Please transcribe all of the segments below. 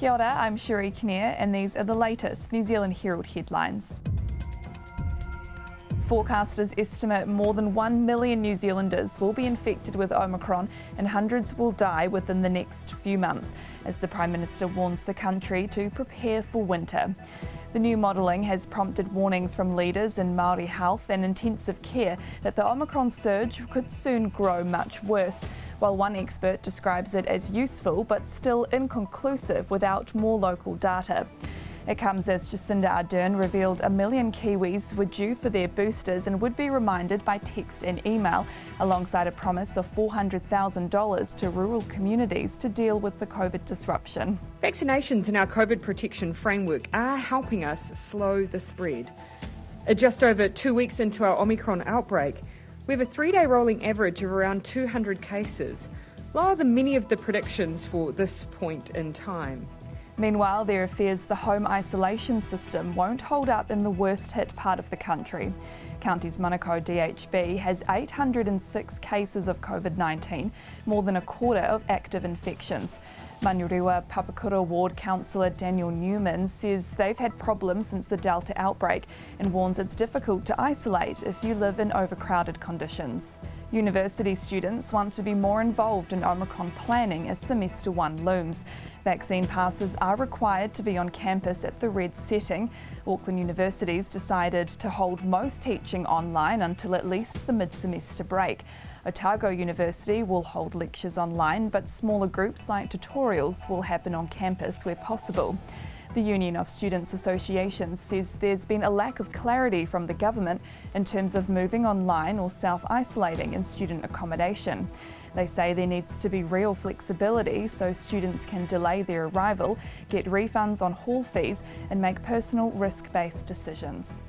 Kia ora, I'm Sheree Kinnear and these are the latest New Zealand Herald headlines. Forecasters estimate more than 1 million New Zealanders will be infected with Omicron and hundreds will die within the next few months, as the Prime Minister warns the country to prepare for winter. The new modelling has prompted warnings from leaders in Māori health and intensive care that the Omicron surge could soon grow much worse, while one expert describes it as useful but still inconclusive without more local data. It comes as Jacinda Ardern revealed 1 million Kiwis were due for their boosters and would be reminded by text and email, alongside a promise of $400,000 to rural communities to deal with the COVID disruption. Vaccinations in our COVID protection framework are helping us slow the spread. Just over 2 weeks into our Omicron outbreak, we have a 3-day rolling average of around 200 cases, lower than many of the predictions for this point in time. Meanwhile, there are fears the home isolation system won't hold up in the worst hit part of the country. County's Manukau DHB has 806 cases of COVID-19, more than a quarter of active infections. Manurewa Papakura Ward Councillor Daniel Newman says they've had problems since the Delta outbreak and warns it's difficult to isolate if you live in overcrowded conditions. University students want to be more involved in Omicron planning as semester 1 looms. Vaccine passes are required to be on campus at the red setting. Auckland University's decided to hold most teaching online until at least the mid-semester break. Otago University will hold lectures online, but smaller groups like tutorials will happen on campus where possible. The Union of Students Associations says there's been a lack of clarity from the government in terms of moving online or self-isolating in student accommodation. They say there needs to be real flexibility so students can delay their arrival, get refunds on hall fees and make personal risk-based decisions.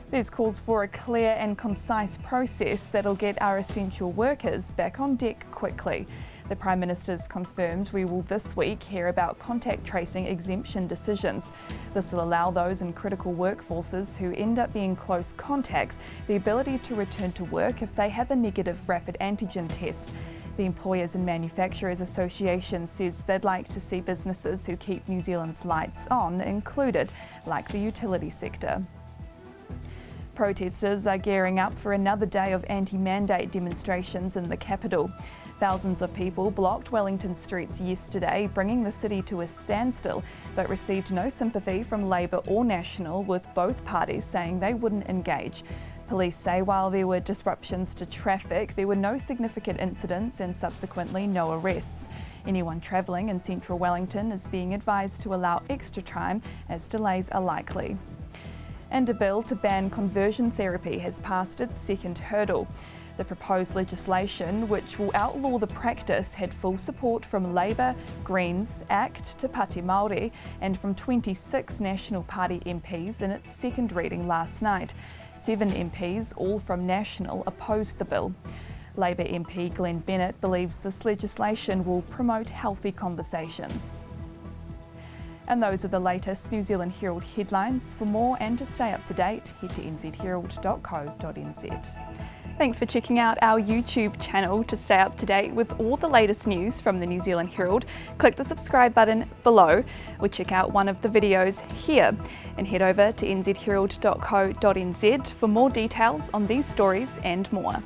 There's calls for a clear and concise process that'll get our essential workers back on deck quickly. The Prime Minister's confirmed we will this week hear about contact tracing exemption decisions. This will allow those in critical workforces who end up being close contacts the ability to return to work if they have a negative rapid antigen test. The Employers and Manufacturers Association says they'd like to see businesses who keep New Zealand's lights on included, like the utility sector. Protesters are gearing up for another day of anti-mandate demonstrations in the capital. Thousands of people blocked Wellington streets yesterday, bringing the city to a standstill, but received no sympathy from Labour or National, with both parties saying they wouldn't engage. Police say while there were disruptions to traffic, there were no significant incidents and subsequently no arrests. Anyone travelling in central Wellington is being advised to allow extra time as delays are likely. And a bill to ban conversion therapy has passed its second hurdle. The proposed legislation, which will outlaw the practice, had full support from Labour, Greens, ACT, Te Pāti Māori and from 26 National Party MPs in its second reading last night. 7 MPs, all from National, opposed the bill. Labour MP Glenn Bennett believes this legislation will promote healthy conversations. And those are the latest New Zealand Herald headlines. For more and to stay up to date, head to nzherald.co.nz. Thanks for checking out our YouTube channel. To stay up to date with all the latest news from the New Zealand Herald, click the subscribe button below or check out one of the videos here and head over to nzherald.co.nz for more details on these stories and more.